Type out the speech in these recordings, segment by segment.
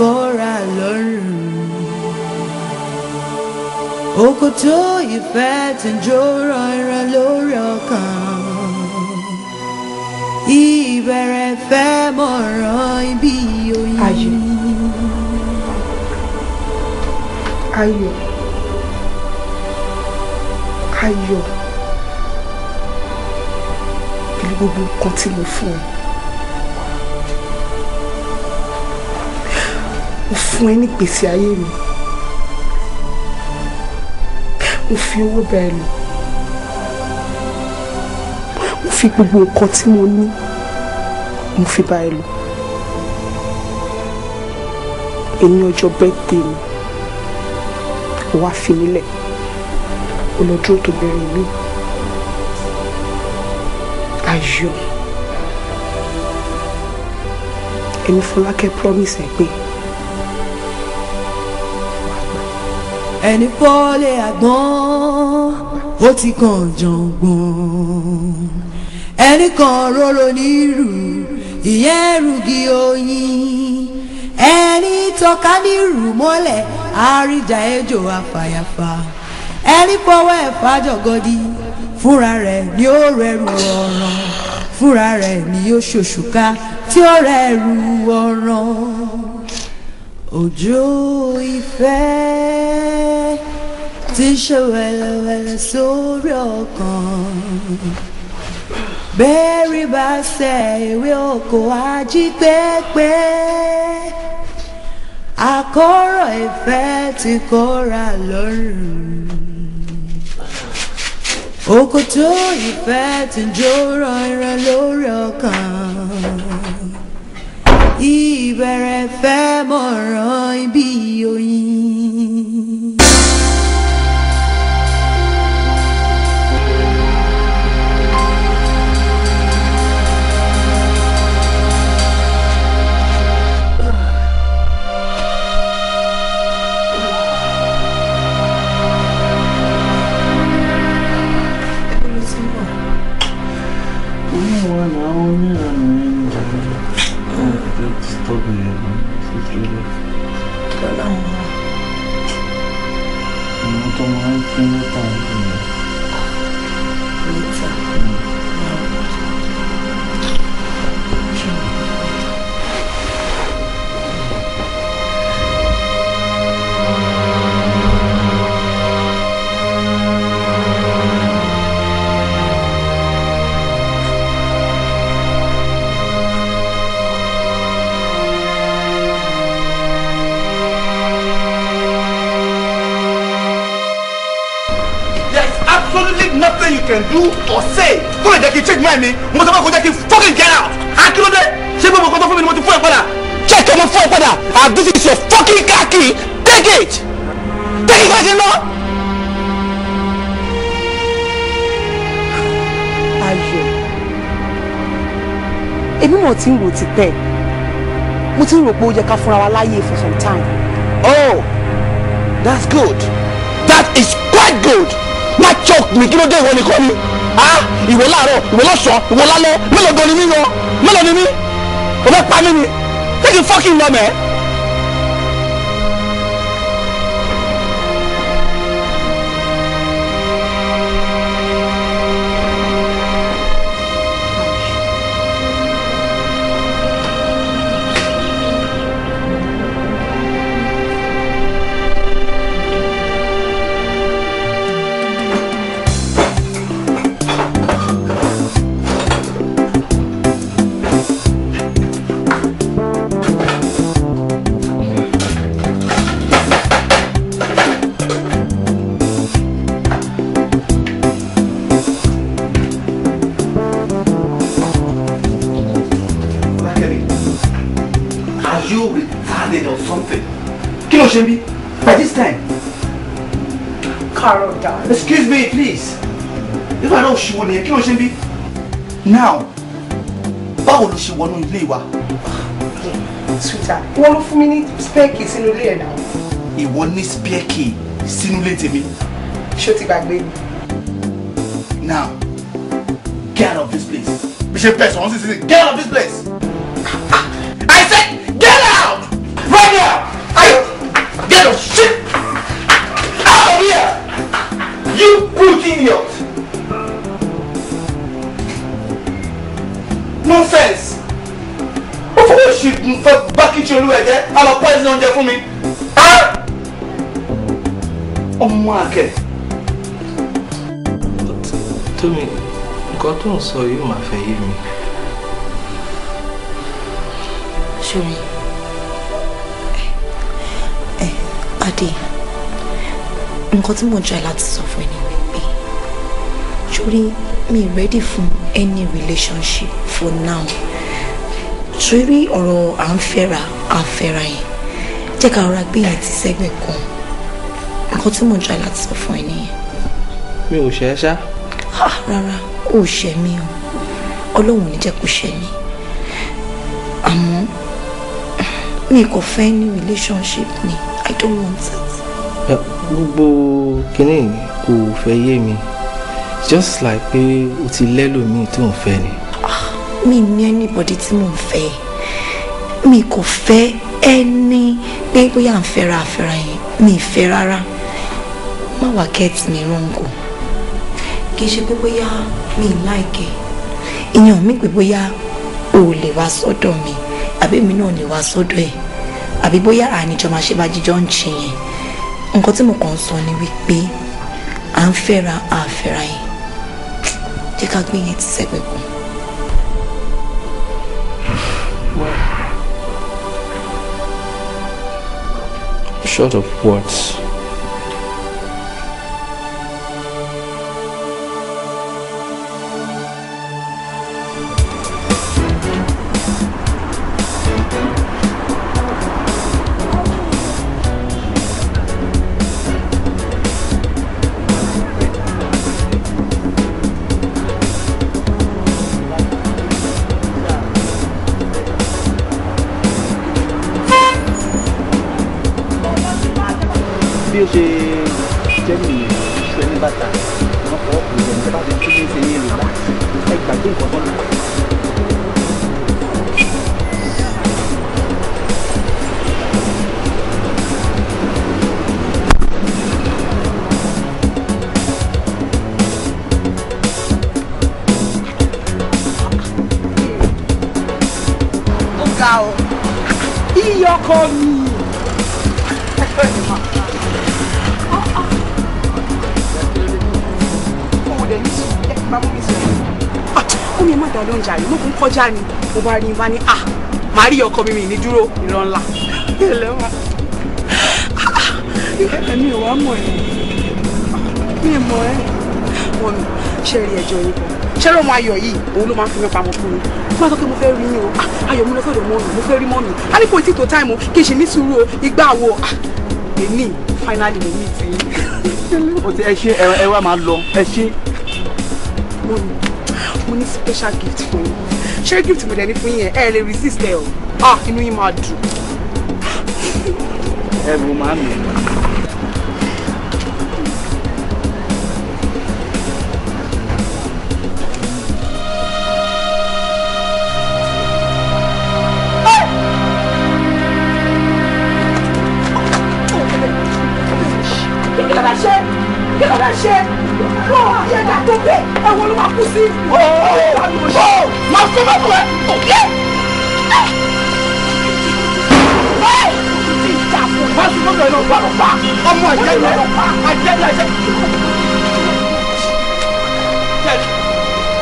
kọ́ra lọ́rùn. Òkòtó ìfẹ́ tí ń jó rọ̀ìrọ̀ lórí ọkàn. Ìbẹ̀rẹ̀ fẹ́ mọ̀ràn ibi oyin. Ayọ̀. Ayọ̀. Pẹ̀lú gbogbo nǹkan tí mo fún ẹ. Mo fún ẹ ní ìgbésí ayé mi. Mo fi owó bá ẹ lò. Mo fi gbogbo nǹkan tí mo ní, mo fi bá ẹ lò. Èmi ọjọ́ birthday mi, ó wá fi mí lẹ̀. Ó lọ dúró tó bẹ̀rẹ̀ mi. Ayọ̀. Èmi Fọlákẹ́ promise ẹ pé ẹni fọ́lé àgbọ̀n ó ti kàn jọ̀ngbọ̀n, ẹni kan róró nírù ìyẹn rúgi oyin, ẹni tọ́ka nírù mọ́lẹ̀ àríjà ejò àfàyàfà, ẹni fọwọ́ ẹ̀fà jọ̀gọ́dí fúnra rẹ̀ ni ó rẹrù ọ̀ràn, fúnra rẹ̀ ni ó ṣòṣùká tí ó rẹrù ọ̀ràn. Òjò ìfẹ́ tí ń ṣe wẹ̀lẹ̀wẹ̀lẹ̀ sórí ọkàn, bẹ́ẹ̀rí bá ṣe ìwé oko ají pépé, àkọ́rọ̀ ìfẹ́ tí kọ́ra lọ́rùn. Òkòtó ìfẹ́ tí ń jó rọ̀ìrọ̀ lórí ọkàn, ìbẹ̀rẹ̀ fẹ́ mọ̀ràn ibi oyin. Nothing you can do or say. Come on, Jackie, check my name. Mo sọ pé kò Jackie fucking get out. Akílódé, ṣé gbogbo nǹkan tó fún mi ni mo ti fún ẹ padà? Check ọmọ fún ẹ padà. And this is your fucking car key. Take it. Take it right now. Ayọ̀. Èmi mọ̀ tí ń rò ti pẹ́. Mo ti ń rò pé ó yẹ ká fúnra wa láyé for some time. Oh, that's good. That is quite good. Má choke mi kí ló dé ìwọ nìkan ni. Ìwọ láàárọ̀, ìwọ lọ́sàn-án, ìwọ lálẹ́, mélòó gan ni mí yan? Mélòó ni mí? O fẹ́ pa mí ni? Take it fucking lọ mẹ́. By this time, Carol, darling. Excuse me, please. If I don't show you, kí ló ṣe bí? Now, báwo ló ṣe wọnú ilé wa? Sweetheart, wọ́n ló fún mi ní spare key sínú ilé ẹ̀ náà. Ìwọ ní spare key sínú ilé tèmi. Ṣó ti gbàgbé mi? Now, get out of this place. Bí ṣe bẹ́ẹ̀ sọ̀rọ̀ sí get out of this place. I said, get out! Right now! ọmọ àkẹ́. Tómi, nǹkan tó ń sọ yóò máa fẹ́ yé mi. Ṣorí, Adé, nǹkan tí mo ń try láti sọ fún ẹ ni wípé ṣorí mi ready fún any relationship for now. Ṣorí ọ̀rọ̀ à ń fẹ́ra yẹn jẹ́ ká rọra gbé yẹn ti sẹ́gbẹ̀ kan. Nǹkan tí mo ń try láti sọ fún ẹ nìyẹn. Mi ò ṣe é ṣá. Rárá, ó ṣe mí o. Ọlọ́run ò ní jẹ́ kó ṣe mí. Àmọ́ mi kò fẹ́ ní relationship ni. I don't want it. Gbogbo kìíní kò fẹ́ yé mi. Just like pé o ti lẹ́lòmíì tó ń fẹ́ ni. Mi ní anybody tí mò ń fẹ́. Mi kò fẹ́ ẹni pé bóyá à ń fẹ́ra yẹn. Mi fẹ́ rárá. Má wá get me wrong o. Kì í ṣe pé bóyá mi like ẹ. Ìyẹn mi pé bóyá o lè wá sọ́dọ̀ mi àbí mi náà lè wá sọ́dọ̀ ẹ̀ àbí bóyá àníjọ máa ṣe bá jíjọ ń ṣe yẹn. Nǹkan tí mo kàn ń sọ ni wípé à ń fẹ́ra yẹn. Jẹ́ ká gbé yẹn ti sẹ́gbẹ̀ kan. Short of words. bí ó ṣe jẹ́ nìyẹn ṣu ẹni bàtà wọn fọwọ́ kù lẹ́nu tẹ́ bá ti tún ní ṣe ní èrò bá ẹ gbàgbé nǹkan tó ń lò. ó ga ọ iye ọkọ mi. ó ní má dá ló ń jà rí mo kún kọjá ni mo bá rí bá ní màá rí ọkọ mi ní dúró ìran ńlá ẹlẹ́wà ẹ̀mí ò wá mọ̀ ẹ́ mi mọ̀ ẹ́ wọ́n mi ṣe rí ẹjọ́ yìí kan ṣé ló máa yọ yìí òun ló máa ń fi mí pamọ́ fún mi má sọ pé mo fẹ́ rí yín o ayọ̀ mi lọ sọ́dọ̀ mọ́ mi mo fẹ́ rí mọ́ mi a ní kò tí tó táìmù kí n ṣe ní sùúrù o ìgbà wo èmi finally mo meet yín. ó ti ẹ ṣe ẹ wá máa lọ ẹ ṣe. mo ní special gift fún yín ṣé gift mo dẹ̀ ní fún yín ẹ lè resist ẹ o inú yín máa dùn. ẹ wo máa mi. Kí ló fẹ́ ṣe? Wọ́n yẹ ká tó bẹ́ẹ̀ ẹ̀wọ̀n ló máa kú sí. Máa fún bá fún ẹ. Máa fún bá fún ẹ náà wà lọ́pàá. Ọmọ ẹ̀jẹ̀ yẹn ẹ̀jẹ̀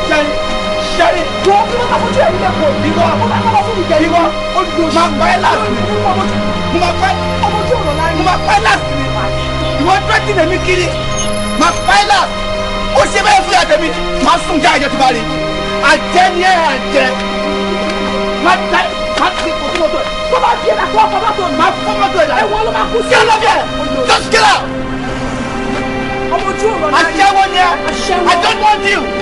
yẹn. Ṣẹ́ni wọ́n kí wọ́n ká fojú ẹ̀rí lẹ́kọ̀ọ́. Ìwọ ìwọ máa pa ẹ́ láti. Mo máa pa ẹ́ mo máa pa ẹ́ láti. Ìwọ tẹ́tí lèmi kiri. Máa pa ẹ́ láti. Ó ṣe bẹ́ẹ̀ fún àtẹ̀mí. Máa sùn já ẹ̀jẹ̀ tó bá rí. Àjẹ́ ni ẹ̀ àjẹ́. Máa tẹ́ máa ti kò sí mọ́tò ẹ̀. Tó bá fi ẹ̀dá tó ọkọ̀ mọ́tò ẹ̀. Máa fọ́ mọ́tò ẹ̀ dà. Ẹ̀wọ̀n ló máa kú sí ọlọ́bẹ̀. Just get out. Ọmọ ojú ọ̀rọ̀ náà. Aṣẹ́wó ni ẹ. I don't want you.